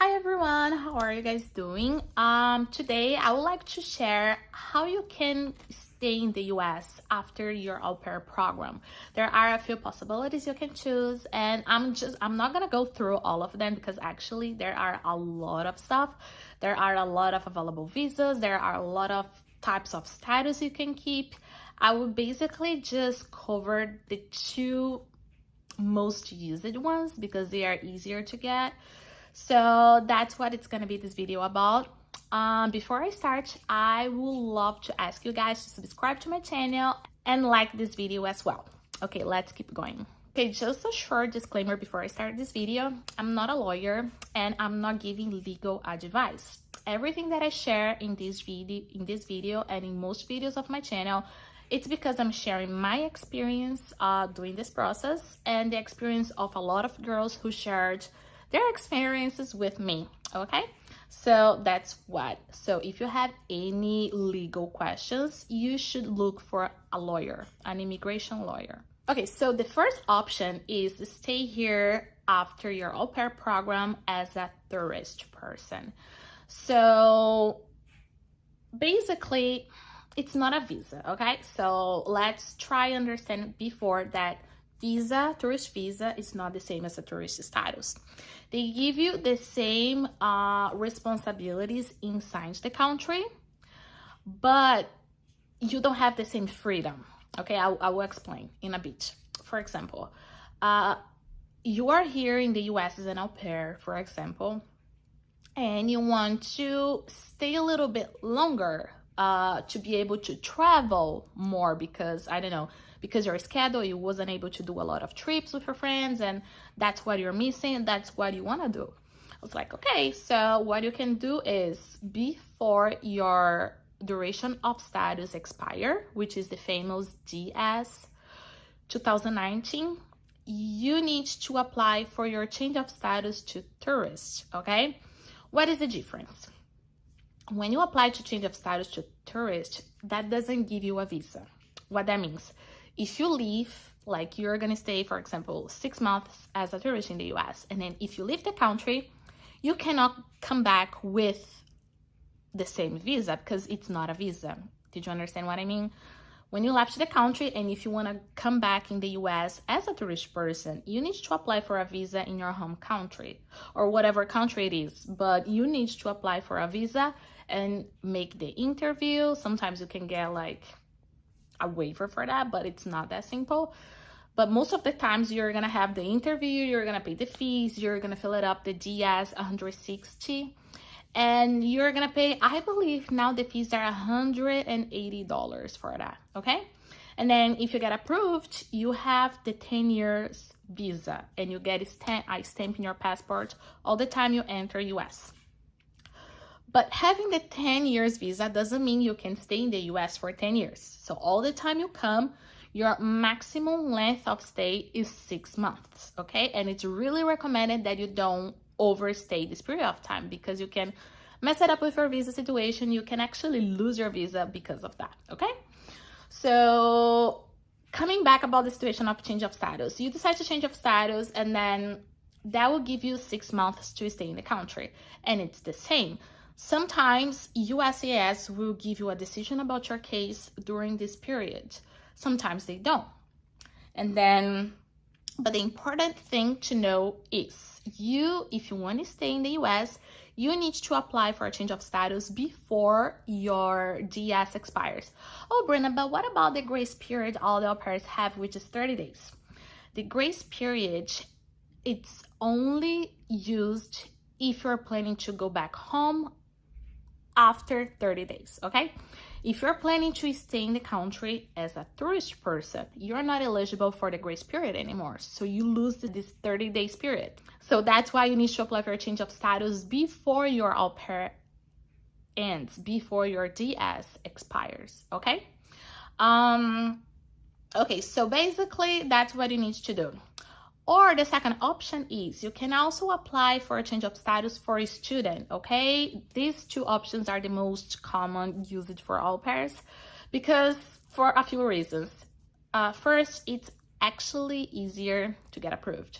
Hi everyone, how are you guys doing? Today I would like to share how you can stay in the US after your au pair program. There are a few possibilities you can choose, and I'm not gonna go through all of them because actually there are a lot of stuff. There are a lot of available visas, there are a lot of types of status you can keep. I will basically just cover the two most used ones because they are easier to get. So that's what it's gonna be this video about. Before I start, I would love to ask you guys to subscribe to my channel and like this video as well. Okay, let's keep going. Okay, just a short disclaimer before I start this video. I'm not a lawyer and I'm not giving legal advice. Everything that I share in this video and in most videos of my channel, it's because I'm sharing my experience doing this process and the experience of a lot of girls who shared their experiences with me. Okay, so that's what. So if you have any legal questions, you should look for a lawyer, an immigration lawyer. Okay, so the first option is to stay here after your au pair program as a tourist person. So basically, it's not a visa, okay? So let's try understand before that tourist visa is not the same as a tourist status. They give you the same responsibilities inside the country, but you don't have the same freedom. Okay, I will explain in a bit. For example, you are here in the US as an au pair, for example, and you want to stay a little bit longer to be able to travel more because, I don't know, because your schedule, you wasn't able to do a lot of trips with your friends and that's what you're missing, that's what you want to do. I was like, okay, so what you can do is before your duration of status expire, which is the famous DS 2019, you need to apply for your change of status to tourist, okay? What is the difference? When you apply to change of status to tourist, that doesn't give you a visa. What that means, if you leave, like you're gonna stay, for example, 6 months as a tourist in the US, and then if you leave the country, you cannot come back with the same visa because it's not a visa. Did you understand what I mean? When you left the country and if you want to come back in the US as a tourist person, you need to apply for a visa in your home country or whatever country it is, but you need to apply for a visa and make the interview. Sometimes you can get like a waiver for that, but it's not that simple. But most of the times you're gonna have the interview, you're gonna pay the fees, you're gonna fill it up, the DS 160, and you're gonna pay, I believe now the fees are $180 for that, okay? And then if you get approved, you have the 10 years visa and you get a stamp in your passport all the time you enter US. But having the 10 years visa doesn't mean you can stay in the US for 10 years. So all the time you come, your maximum length of stay is 6 months, okay? And it's really recommended that you don't overstay this period of time because you can mess it up with your visa situation. You can actually lose your visa because of that, okay? So coming back about the situation of change of status, you decide to change of status and then that will give you 6 months to stay in the country. And it's the same. Sometimes USCIS will give you a decision about your case during this period. Sometimes they don't. And then, but the important thing to know is if you want to stay in the US, you need to apply for a change of status before your DS expires. Oh, Brenna, but what about the grace period all the au pairs have, which is 30 days? The grace period, it's only used if you're planning to go back home after 30 days, okay? If you're planning to stay in the country as a tourist person, you're not eligible for the grace period anymore. So you lose this 30 days period. So that's why you need to apply for a change of status before your au pair ends, before your DS expires, okay? Okay, so basically that's what you need to do. Or the second option is you can also apply for a change of status for a student, okay? These two options are the most common used for au pairs because for a few reasons. First, it's actually easier to get approved.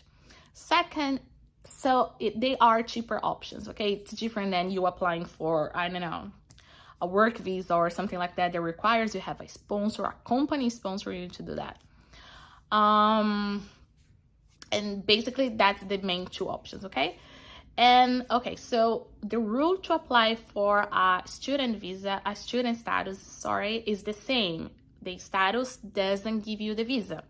Second, So they are cheaper options, okay? It's different than you applying for, I don't know, a work visa or something like that requires you have a sponsor, a company sponsor you to do that. And basically that's the main two options, okay? And okay, so the rule to apply for a student visa, a student status, sorry, is the same. The status doesn't give you the visa.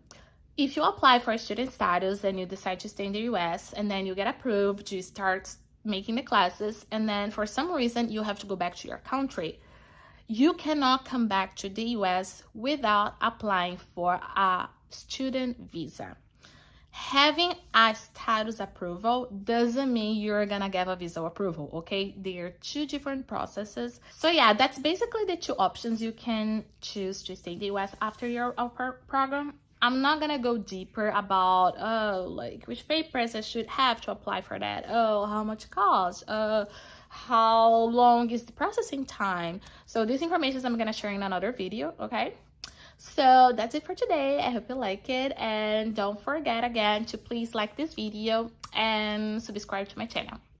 If you apply for a student status and you decide to stay in the US and then you get approved, you start making the classes, and then for some reason you have to go back to your country, you cannot come back to the US without applying for a student visa. Having a status approval doesn't mean you're gonna get a visa approval, okay? They are two different processes. So yeah, that's basically the two options you can choose to stay in the US after your au pair program. I'm not gonna go deeper about like which papers I should have to apply for that. How much it costs? How long is the processing time? So these information I'm gonna share in another video, okay? So that's it for today. I hope you like it, and don't forget again to please like this video and subscribe to my channel.